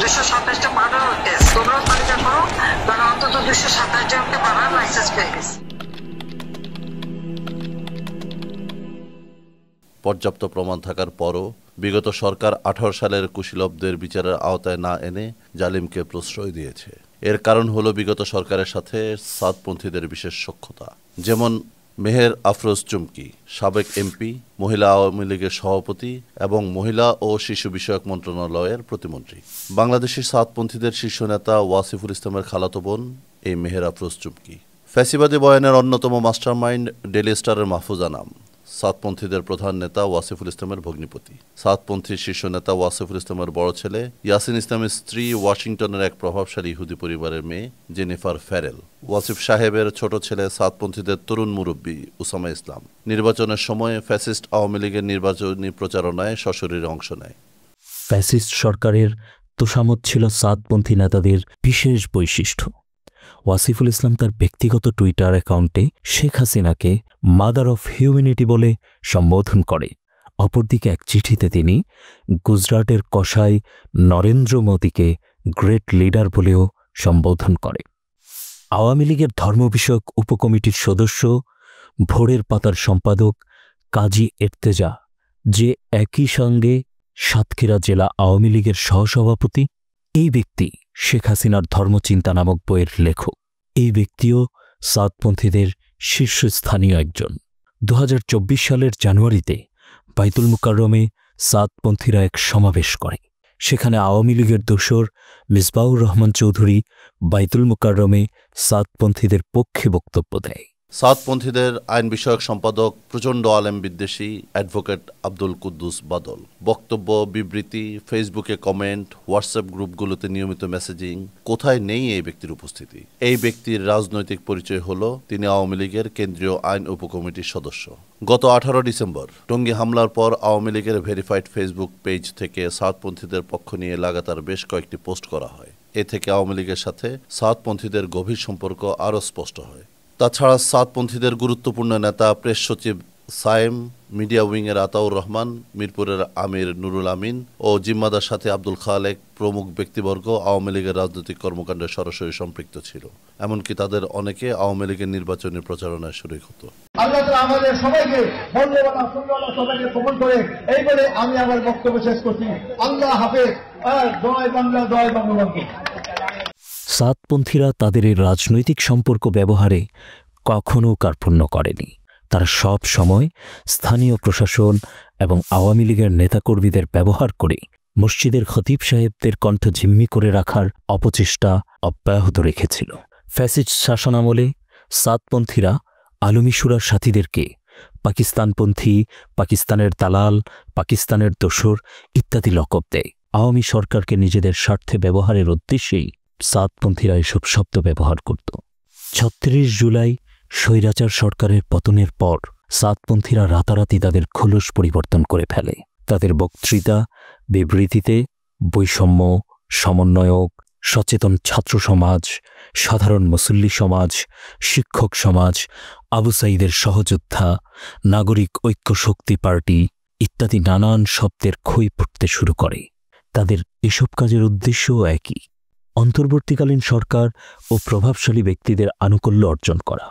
227টা murder case, তোমরাও তালিকা করো, কারণ অন্তত 227 জনকে মারার লাইসেন্স পেয়ে গেছে। পর্যাপ্ত প্রমাণ থাকার পরও বিগত সরকার 18 সালের কুশীলবদের বিচারের আওতায় না এনে জালিমকে প্রশ্রয় দিয়েছে। এর কারণ হলো বিগত সরকারের সাথে সাদপন্থীদের বিশেষ সখ্যতা। যেমন মেহের আফরোজ চুমকি, সাবেক এমপি, মহিলা আওয়ামী লীগের সভাপতি এবং মহিলা ও শিশু বিষয়ক মন্ত্রণালয়ের প্রতিমন্ত্রী। বাংলাদেশি সাদপন্থীদের শীর্ষ নেতা ওয়াসিফুল ইসলামের খালাতো বোন এই মেহের আফরোজ চুমকি। ফ্যাসিবাদী বয়ানের অন্যতম মাস্টারমাইন্ড ডেইলি স্টারের মাহফুজ আনাম, সাদপন্থীদের প্রধান নেতা ওয়াসিফুল ইসলামের ভগ্নিপতি। সাদপন্থীর শীর্ষ নেতা ওয়াসিফুল ইসলামের বড় ছেলে ইয়াসিন ইসলামের স্ত্রী ওয়াশিংটনের এক প্রভাবশালী ইহুদি পরিবারের মেয়ে জেনিফার ফ্যারেল। ওয়াসিফ সাহেবের ছোট ছেলে সাদপন্থীদের তরুণ মুরব্বী উসামা ইসলাম নির্বাচনের সময় ফ্যাসিস্ট আওয়ামী লীগের নির্বাচনী প্রচারণায় সশরীরে অংশ নেয়। ফ্যাসিস্ট সরকারের তোষামত ছিল সাদপন্থী নেতাদের বিশেষ বৈশিষ্ট্য। ওয়াসিফুল ইসলাম তার ব্যক্তিগত টুইটার অ্যাকাউন্টে শেখ হাসিনাকে মাদার অফ হিউম্যানিটি বলে সম্বোধন করে। অপরদিকে এক চিঠিতে তিনি গুজরাটের কসাই নরেন্দ্র মোদীকে গ্রেট লিডার বলেও সম্বোধন করে। আওয়ামী লীগের ধর্ম বিষয়ক উপকমিটির সদস্য, ভোরের পাতার সম্পাদক কাজী এর্তেজা, যে একই সঙ্গে সাতক্ষীরা জেলা আওয়ামী লীগের সহসভাপতি, এই ব্যক্তি শেখ হাসিনার ধর্মচিন্তা নামক বইয়ের লেখক। এই ব্যক্তিও সাদপন্থীদের শীর্ষস্থানীয় একজন। 2024 সালের জানুয়ারিতে বাইতুল মুকাররমে সাদপন্থীরা এক সমাবেশ করে। সেখানে আওয়ামী লীগের দোসর মিসবাউর রহমান চৌধুরী বাইতুল মুকাররমে সাদপন্থীদের পক্ষে বক্তব্য দেয়। সাদপন্থীদের আইন বিষয়ক সম্পাদক প্রচণ্ড আলেম বিদ্বেষী অ্যাডভোকেট আব্দুল কুদ্দুস বাদল বক্তব্য, বিবৃতি, ফেসবুকে কমেন্ট, হোয়াটসঅ্যাপ গ্রুপগুলোতে নিয়মিত মেসেজিং, কোথায় নেই এই ব্যক্তির উপস্থিতি। এই ব্যক্তির রাজনৈতিক পরিচয় হলো তিনি আওয়ামী লীগের কেন্দ্রীয় আইন উপকমিটির সদস্য। গত 18 ডিসেম্বর টঙ্গী হামলার পর আওয়ামী লীগের ভেরিফাইড ফেসবুক পেজ থেকে সাদপন্থীদের পক্ষ নিয়ে লাগাতার বেশ কয়েকটি পোস্ট করা হয়। এ থেকে আওয়ামী লীগের সাথে সাদপন্থীদের গভীর সম্পর্ক আরও স্পষ্ট হয়। তাছাড়া সাদপন্থীদের গুরুত্বপূর্ণ নেতা প্রেস সচিব সায়েম, মিডিয়া উইংয়ের আতাউর রহমান, মিরপুরের আমির নুরুল আমিন ও জিম্মাদার সাথে আব্দুল খালেক প্রমুখ ব্যক্তিবর্গ আওয়ামী লীগের রাজনৈতিক কর্মকাণ্ডে সরাসরি সম্পৃক্ত ছিল। এমনকি তাদের অনেকে আওয়ামী লীগের নির্বাচনী প্রচারণায় শরীক হতো। আল্লাহ তাআলা আমাদের সবাইকে মূল্যবান সুন্দর সবাইকে কবুল করে এই বলে আমি আমার বক্তব্য শেষ করছি। আল্লাহ হাফেজ। জয় বাংলা, জয় বঙ্গবন্ধু। সাদপন্থীরা তাদের এই রাজনৈতিক সম্পর্ক ব্যবহারে কখনও কার্পণ্য করেনি। তারা সব সময় স্থানীয় প্রশাসন এবং আওয়ামী লীগের নেতাকর্মীদের ব্যবহার করে মসজিদের খতিব সাহেবদের কণ্ঠ জিম্মি করে রাখার অপচেষ্টা অব্যাহত রেখেছিল। ফ্যাসিস্ট শাসনামলে সাদপন্থীরা আলমী শুরার সাথীদেরকে পাকিস্তানপন্থী, পাকিস্তানের দালাল, পাকিস্তানের দোসর ইত্যাদি লকব দেয়। আওয়ামী সরকারকে নিজেদের স্বার্থে ব্যবহারের উদ্দেশ্যেই সাদপন্থীরা এসব শব্দ ব্যবহার করত। 36 জুলাই স্বৈরাচার সরকারের পতনের পর সাদপন্থীরা রাতারাতি তাদের খোলস পরিবর্তন করে ফেলে। তাদের বক্তৃতা, বিবৃতিতে বৈষম্য, সমন্বয়ক, সচেতন ছাত্র সমাজ, সাধারণ মুসল্লি সমাজ, শিক্ষক সমাজ, আবু সাঈদের সহযোদ্ধা, নাগরিক ঐক্য শক্তি পার্টি ইত্যাদি নানান শব্দের খই পড়তে শুরু করে। তাদের এসব কাজের উদ্দেশ্যও একই, অন্তর্বর্তীকালীন সরকার ও প্রভাবশালী ব্যক্তিদের আনুকূল্য অর্জন করা।